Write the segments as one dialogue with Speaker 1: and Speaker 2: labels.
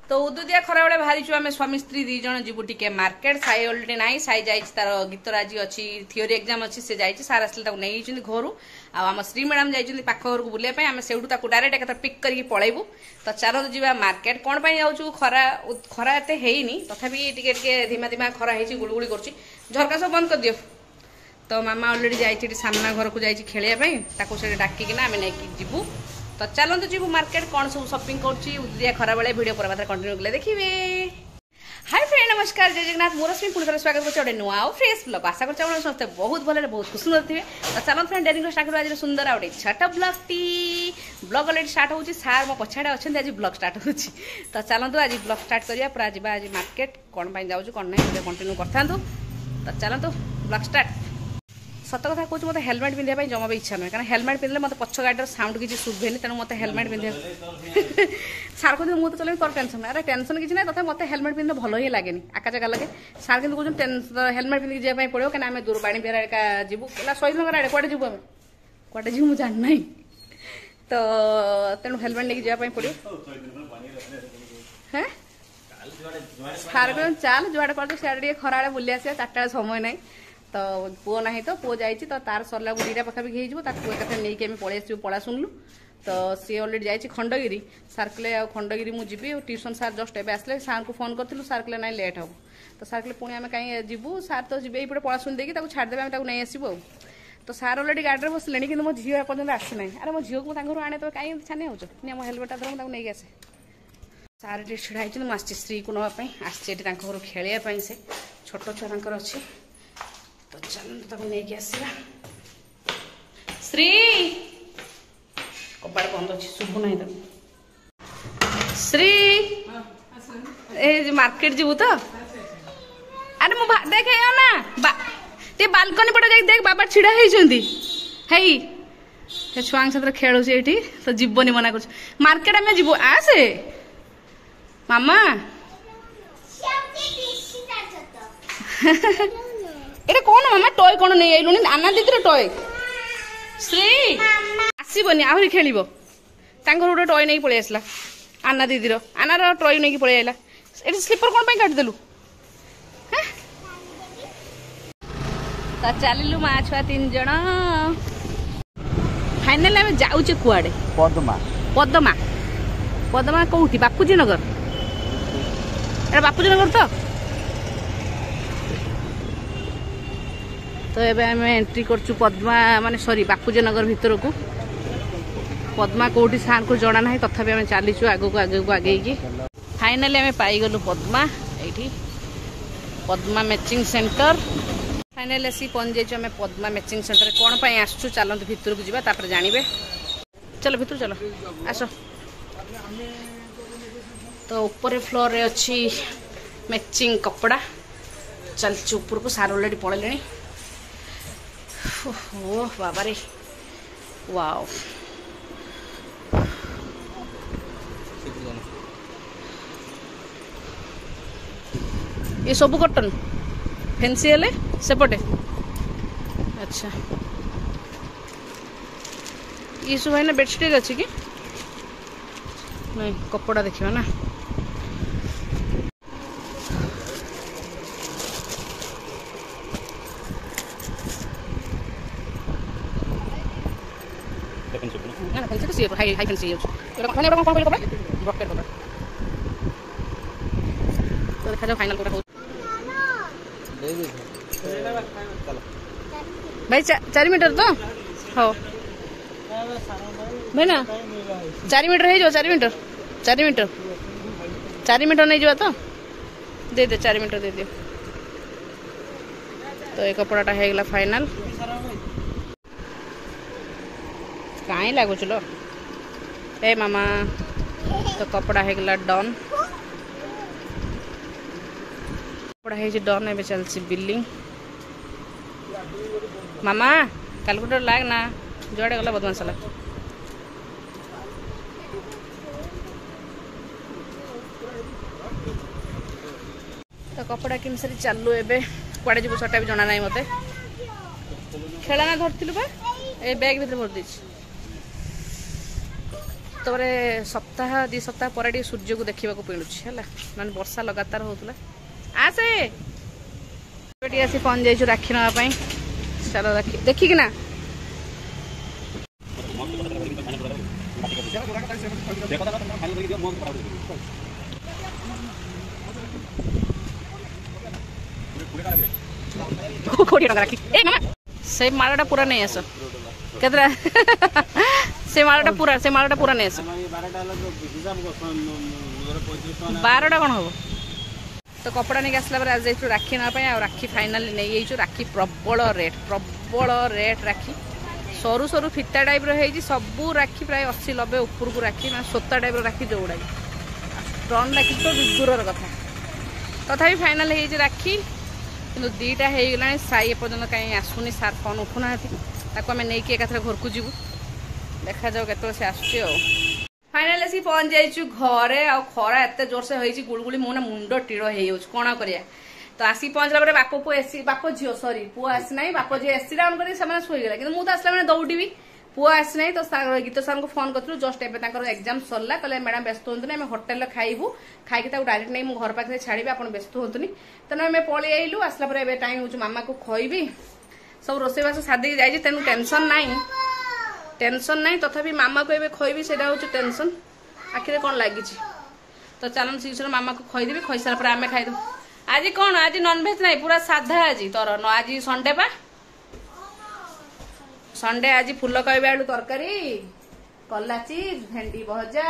Speaker 1: तो उदुदिया खरा बेले बाहरी आम स्वामी स्त्री दी जन जीवु टिके मार्केट साई अलरेडी ना साई जाइए तार गीतर आज अच्छी थियोरी एग्जाम अच्छी से जाइए सार आसले नहीं घर आम श्री मैडम जाइए पाख घर को बुलाई आम से डायरेक्ट एक पिक करके पलैबू तो चलो जी मार्केट कौन जाऊँ खरा खरा एत हैनी तथापि टे धीमा धीमा खरा हो गुड़गुड़ी कर झरका सब बंद कर दियो तो मामा अलरेडी जाइए सामना घर को जाइए खेलने डाकिना आम नहीं जीवु तो चलते जीवु मार्केट कौन सब शॉपिंग करुदिया खरा बेले वीडियो पर कंटिन्यू कले देखिए। हाय फ्रेंड नमस्कार जय जगन्नाथ मोर रश्मि पुणी स्वागत करते गोटे नुआ और फ्रेश ब्लॉग आशा कर समस्त बहुत भले बहुत खुश थे तो चलो फ्रेंड डेरी स्टार्ट कर आज सुंदर आ गए छोट ब्लॉगटी ब्लॉग अलरेडी स्टार्ट होची सार मो पछाड़े अच्छे आज ब्लॉग स्टार्ट होची तो चलतु आज ब्लॉग स्टार्ट करिया पूरा जी आज मार्केट कौन जाऊँ कौन ना कंटिन्यू करता तो चलतु ब्लॉग स्टार्ट। सत कथा कहूँ मतलब हेलमेट पिंधा जमा भी इच्छा नुहे कारण हेलमेट पिंधे मतलब पछ गाड़ी साउंड किसी शुभेनि तेणु मत हेलमेट पिंधे सार कहते मुझे तो चलो तोर टेंशन अरे टेंशन किसी ना तथा मत हेलमेट पिंधे भल ही लगे आका जगह लगे सार कि कहते हेलमेट पिंधिक जावाई पड़ो क्या आम दूरबाणी बेरा जीवु शहीद नगर आड़े कड़े जीवु आम कड़े जीवु मुझे जाना तो तेणु हेलमेट लेके जावाई पड़ो हाँ सार कह चल जुआड़े कर सियाड़े खरा बुली आसा 4टा समय ना तो पुओ ना तो पुओ जाइए तो तार सरला गुड़ीटा पाखापाखि हो नहीं पलि पड़ा शुणलु तो सी अलरेडी जाइए खंडगिरी सार कहले खंडगिरी मुझे ट्यूशन सार जस्ट एवं आसले सार को फोन करूँ सार कहले ना लेट हम तो सार कहले पुणी आम कहीं जीवु सार तो जी ये पड़ा शुणी देकी छाड़देवे आम नहीं आसबू तो सार अलरेडी गाड़ी में बसले कि मो झी एपर्तन आसी ना अरे मो झील को घर आने तो कहीं छाने हो मो हेलमेटा धर मुझे नहीं आसे सार ये ढड़ा होती मुझे स्त्री को नापी आसी घर खेलने से छोट छुआ अच्छी तो चलते तक नहीं आसवा श्री कपाड़ बंद अच्छी शुभु ना श्री ए मार्केट जीवु तो अरे मु देखे ना टे बालकनी पटे देख बाबा छिड़ा होती छुआ साथ खेलु तो जीवनी मना कर मार्केट आम जीवु आसे मामा एटा कौन मामा टॉय कौन नहीं आइलुनी आना दीदी टॉय श्री आसबनी आहरी खेल गोटे टॉय नहीं पलि आसला आना दीदी आनार टॉय नहीं पलि आइला ये स्लीपर कौन काटिदेलु तो चलू माँ छुआ 3 जन फाइनाल आम जाऊे कुआड़े पदमा पदमा पदमा कौटी बापूजी नगर एटा बापूजी नगर तो ये आम एंट्री करचु पद्मा माने सॉरी बापूजी नगर भितर को पद्मा कौटी सार को जना ना तथापि आम चलीचु आगू आगे फाइनाली आम पाईगलु पद्मा ये पद्मा मैचिंग सेंटर फाइनाली आसी पहुंच जाइए आम पद्मा मैचिंग सेंटर कौन पाई आसु चलते भितर को जावा जानवे चलो भितर चलो आस तो ऊपर फ्लोर रे अच्छी मैचिंग कपड़ा चलची ऊपर को सार अलरेडी पड़े ओह बाबा रे वाओ ये सब कॉटन फैंसी हेले सेपटे अच्छा ये सब है ना बेडशीट अच्छी कि नहीं कपड़ा देखिए ना हाई फैंसी तो देखा जाओ फाइनल कोटा भाई 4 मीटर तो हाँ भाई ना 4 मीटर है 4 मीटर 4 मीटर 4 मीटर नहीं जावा तो दे दे 4 मीटर दे दियो तो ये कपड़ाटा है फाइनल कहीं लगुच लो ए मामा तो कपड़ा है डन कपड़ा है डन ए चलती बिलिंग मामा कैलकुलेटर लाग ना जुआड़े गला बदमाश लग तो कपड़ा किन सारी चलू ए कड़े जीव छटा भी जना ना मत खेलाना धरती ए बैग भर भर दी ତାପରେ ସପ୍ତାହ 2 ସପ୍ତାହ ପରେ ଟିକେ ସୂର୍ଯ୍ୟକୁ ଦେଖିବାକୁ ମିଳୁଛି ହେଲା, ମାନେ ବର୍ଷା ଲଗାତାର ହଉଥିଲା। ଆସେ ଟିକେ ଆସି ପହଞ୍ଚି ଯାଇଛୁ ରାକ୍ଷୀ ନେବା ପାଇଁ। ଚାଲ ରାକ୍ଷୀ ଦେଖିକିନା से मालाटा पूरा नहीं आस केतरा से मालाटा पूरा नहीं आस 12टा कौन हम तो कपड़ा नहीं आसला आज जाइए राखी ना राखी फाइनाली नहीं जाइए। राखी प्रबल रेट राखी सरू सरू फिता टाइप रही सबू राखी प्राय 80-90 ऊपर को राखी मैं सोता टाइप राखी जोड़ा स्ट्रंग राखी तो दूर कथा तथापि फाइनाल हो राखी कि 2टा हो गला साई एपर्तन कहीं आसुनी सार फोन उठुना आम नहीं कि घर को जीवु देखा जाओ केत से आसुची फाइनाल आसी पहुंच जाइछु घरे आ खरा एत जोर से होई गुड़गुड़ी मुना मुंड टीड़ हो कौन करिया तो आसी पहुंचला पर बाप पु एसी बाप झील सरी पु आसी ना बाप झी एसी डाउन कर शोगला कि मुझे आसला मैंने दौड़ी पु आसी ना तो गीत सार को फोन करूँ जस्ट एवं एग्जाम सरला कहले मैडम व्यस्त हूँ आम होटेल खाइबू खाई डायरेक्ट नहीं घर पाखे छाड़ी आप व्यस्त हूँ तेना आम पलि आइलु आसला टाइम हो मामा को खोबी सब रोसईबास सादी जाइए तेणु टेंशन ना तथापि मामा को एवं खोबी से टेंशन आखिरे कौन लगी तो चलन शीघ्र मामा को खोदेवी खोई सारा आम खाइदू आज कौन आज नॉनवेज नहीं पूरा साधा आज तोर आज संडे पा संडे आज फूलकोबी आलू तरकारी कला चीज भेंडी भजा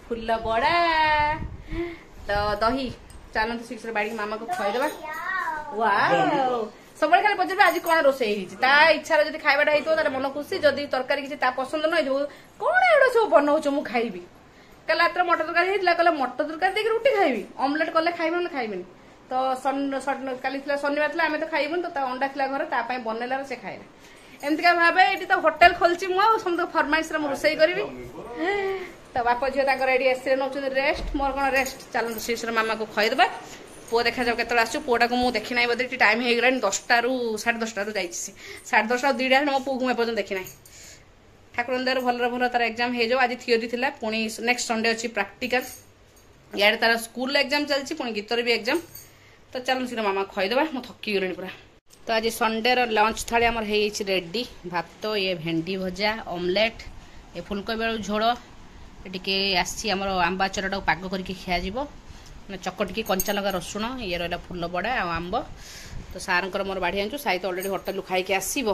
Speaker 1: फूल बड़ा तो दही चलते शीघ्र बाड़ी मामा को खुआईदेवा वाओ सब खाली पचार आज कौन रोसे इच्छा जब खाइबाटा होता मन खुशी जदि तरकारी किसी पसंद न कौन एगुड़ा सब बनाऊ मु खाइबी कल रात मटर तरकारी कहला मटर तरकारी देख रुटी खाइबी ऑमलेट कले खाइबी ना खाइबी तो काली शनिवार था आम तो खाइबुन तो अंडा थिला घर बनैला से खाइला एमती भाव ये तो होटेल खोलची मुझे समस्त फरमाइश रोसई करी तो बाप झील ये एसी नौ रेस्ट मोर कौन रेस्ट चलते शीघ्र मामा को खुआईदेवा पुआ देखा जाओ केत आस पुआटा को मुझे देखी ना बोधे टाइम हो गला 10टा रू 10:30 जाइए 10:30 2टा मो पुआ को मुझे देखी ना ठाकुर दर भल भल तार एग्जाम हो जाओ आज थियोरी थी पुणी नेक्स्ट संडे अच्छी प्रैक्टिकल इे तार स्कूल एग्जाम चलती पुणी गीतर भी एग्जाम तो चलो शीघ्र मामा खुआईदेवा मुझे थकी गली पूरा तो आज संडे लंच थाली आमर हो रेडी भात ये भेंडी भजा ऑमलेट ये फुलकोबी आलू झोल टे आमर आंबा चरटा पाग करके खियाजी चकटिकी कंचा लगा रसुण ये रहा फुल बड़ा आंब तो सार मोर बाढ़ी आनु साई तो अलरेडी होटेल खाई आसो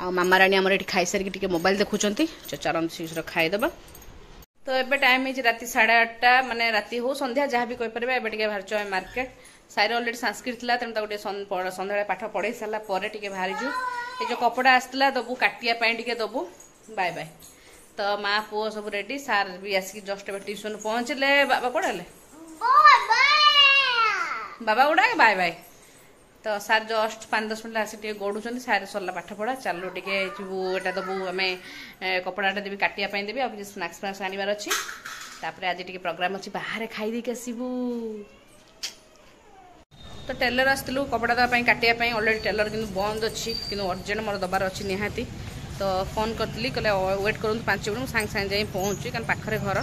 Speaker 1: आ मामा राणी आमर ये खाई सारिक मोबाइल देखुं चलते शीघ्र खाईदेवा तो ये टाइम है राति 8:30 माने राति हो संध्या जहाँ भी कहीपर एवं बाहर मार्केट साइड अलरेडी संस्कृत थी तेणु गोटे सन्ध्या पाठ पढ़े सारापर टे बाहरीजु ये जो कपड़ा आसला दबू काटियापाई दबू बाय बाय तो माँ पुओ सब रेडी सार भी आसिक जस्ट ट्यूशन पहुँचले बाबा कौन बाबा गुड़ा बाय बाय तो सार जस्ट 5-10 मिनट आसिक गड़ुं सारे सरला पाठ पढ़ा चलो टे जीवटा दबू आम कपड़ाटा देवी काटियापाई देवी आ स्नाक्स फ्नाक्स आनबार अच्छी आज टे प्रोग्राम अच्छी बाहर खाई आसबू तो टेलर आसलु कपड़ा देवाई काटियापाई अलरेडी टेलर कि बंद अच्छी कि अर्जेंट मोर दबार अच्छी निहाती तो फोन करी कहले वेट करूँ 5 मिनट सागे सागे जाए पहुँची कारण पाखे घर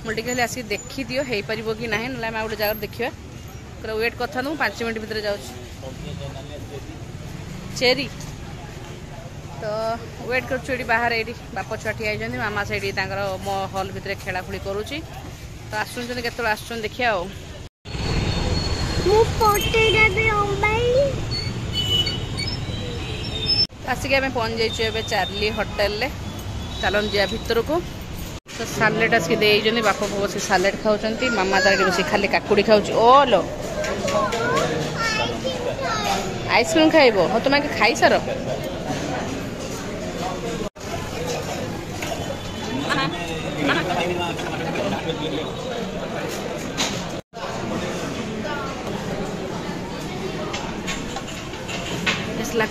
Speaker 1: मुझे आसिक देखी दियो हो पार कि ना ना आम गोटे जगह देखा कहले वेट कर 5 मिनट भितर जाऊँ चेरी तो वेट कर बाहर ये बाप छुआ ठिया मामा से मो हल भितर खेलाखोली करुच्ची तो आसुन केत आसुन देखिया आसिक आम पहुँच जाइए चार्ली होटेल चलन जा भितर को तो सालेड आसिक देते बाप पुओ बस सालेड खाऊँ मामा तार बस खाली काकुड़ी खाऊँ ओलो आइसक्रीम खाइब हाँ तुम खाई सार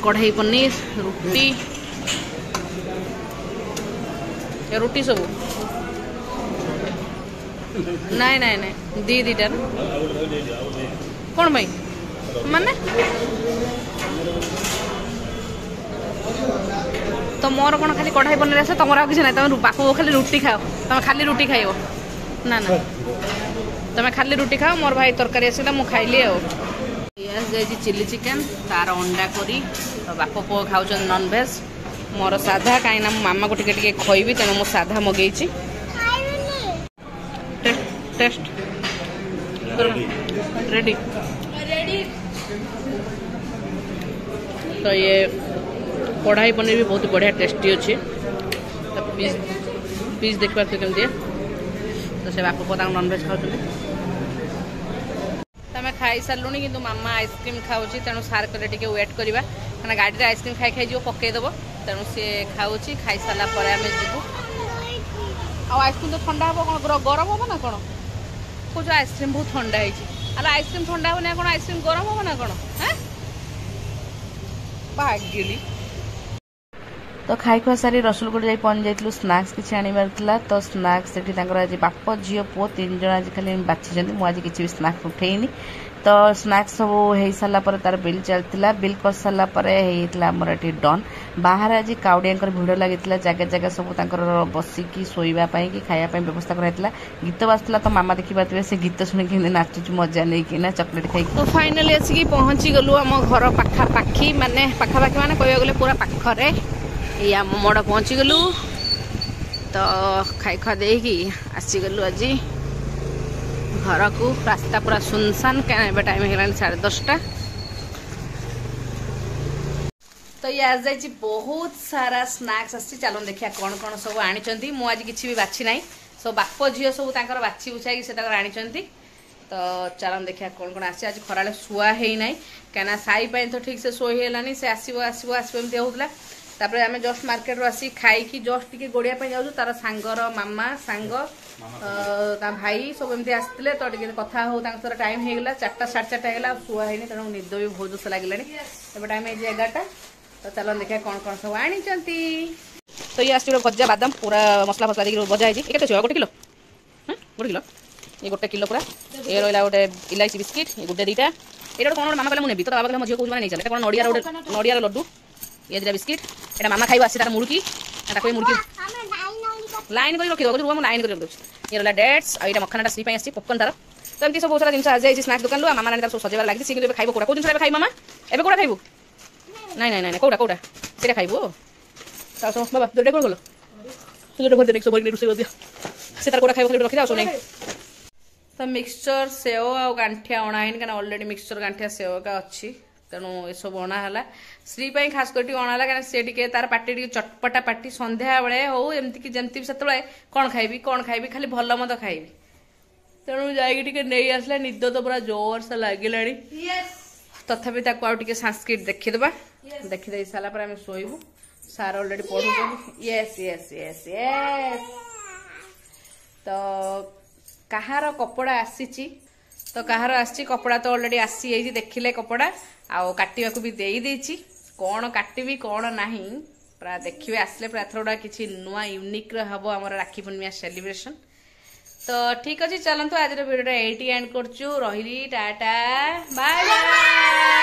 Speaker 1: कढ़ाई पनीर रुटी रुटी सब नाई नाई नाई दीटा कौन भाई माने तो मोर कौन खाली कढ़ाई बन आसे तुम आ कि ना तुम पाखु खाली रुटी खाओ तुम खाली रुटी खाइब ना ना तुम खाली रुटी खाओ मोर भाई तरकारी आसला मु खाइली जाइए चिली चिकेन तार अंडा करी तो बाप पुओ खाऊ नॉनवेज मोर साधा कहीं मामा को टिके खोईबी तेणु मु साधा मगेई टेस्ट रेडी तो ये कढ़ाई पनीर भी बहुत बढ़िया टेस्टी अच्छी तो पीस देखा केमती तो से बाप पुओ नॉनवेज खाऊ तुम खाई सारू कि मामा आइसक्रीम खाऊँ तेणु सार कले टे वेट करवा क्या गाड़ी में आइसक्रीम खाई खाई पकईदेव तेणु सी खाऊँ खाई सारा पर आम जीवु आइसक्रीम तो ठंडा हम कौन गरम हम ना कौन कौच आइसक्रीम बहुत ठंडा है आइसक्रीम ठंडा हो ना कौन आइसक्रीम गरम हम ना कौन भागिली तो खाई खुआ सारी रसुलगढ़ जाई पहुंच जाइलु स्नाक्स किसी आनिबार थिला तो स्नाक्स सेठी तांकर आज बाप झील पुओ 3 जण आज खाली बाछी मु आज किसी भी स्नाक्स उठेनी तो स्नाक्स सब हो सारा पर तार बिल चलता बिल कर सारा पर ये डन बाहर आज काउडिया भिड़ लगी जगह जगह सब बसिकी शोवाई कि खायापी व्यवस्था कराइला गीत बाजला तो मामा देखी पारे से गीत शुणिक नाचुच मजा नहीं चॉकलेट खाई तो फाइनाली आसिक पहुंची गलु आम घर पाखापाखी माने पाखापाखी माने कह गले पूरा पाखरे ये आम मोड़ पहुंची गलु तो खाई खुआ देकी आसीगलु आज घर को रास्ता पूरा सुनसान क्या टाइम है 10:30 तो ये आज जाइए बहुत सारा स्नाक्स आसी चलो देखिया कौन कौन सब आनी मु आज किसी भी बाछी ना सब बाप झील सब बाछी बुछाई से आनी तो चलो देखिया कौन कौन आसी आज खरा शुआ है ना क्या साई तो ठीक से शोई है से आसो आसो आसो एमती होता तापर आम जस्ट मार्केट रू आसी खाई जस्ट टी गोड़िया जाऊँ तार सांगर मामा सांग भाई सब एमती आसते तो कथा हो टाइम होगा 4टा 4:30 है शुआ है तेणु निद भी बहुत जोश लगे एवं टाइम है 11टा तो चलो देखिए कौन कौन सब आनी तो ये आस भजा बादाम पूरा मसला फसला देखिए भजा है केटे छुआ 1 किलो 1 किलो ये 1 किलो पूरा ये रहा गोटे इलायची बिस्किट ये गोटे 2टा ये कौन मामा कहले मुझे तो बाबा कहले मो झील कौन नहीं चले कौन नड़िया लड्डू ये 2टा बिस्किट एटा मामा खाइब आसी तार मुड़की मुड़की लाइन कर रखी दो लाइन कर ये रहा डेट्स और ये मखाना श्री आसी पॉपकॉर्न तार तो एमती सब बहुत सारा जिन आज जाइए स्नाक्स दुकान मामा नानी सब सजाबार लगी सी खाइब कौटा कौन जिन खाइब मामा एवं कौटा खाइबू नाई नाई नाई कौटा कौटा से खाइबू बाबा 2टा कौन गल तू 2टा भर सब रोसे कर दिया से तार कौटा खाइब रखी दे नहीं तो मिक्सचर सेव आ गांठिया अणा है क्या अलरेडी मिक्सचर गांठिया सेव का अच्छी तेणु ये सब अणाला श्री खास कर अणाला क्या सी तार पार्टी चटपटा पार्टी संध्या बेले हो एमती जमती से कौन खाइबी खाली भल मत खाइबी तेणु जाइए नहीं आसला निद तो पूरा जोर से लगे तथापि आउे संस्कृत देखीदे देखीदे सारापर आम शोबू सार अलरेडी पढ़ू यस यस यस यस तो कहार कपड़ा आसी तो कहार आसी कपड़ा तो अलरेडी आसी देखिले कपड़ा आउ काटा भी देदेची कौन काटबी कौन ना पूरा देखिए आसले पूरा थोड़ा किसी नुआ यूनिक हम आम राखी पूर्णिमा सेलिब्रेशन तो ठीक अच्छे चलतु आज भिडियो एंड करचु रही टाटा बाय बाय।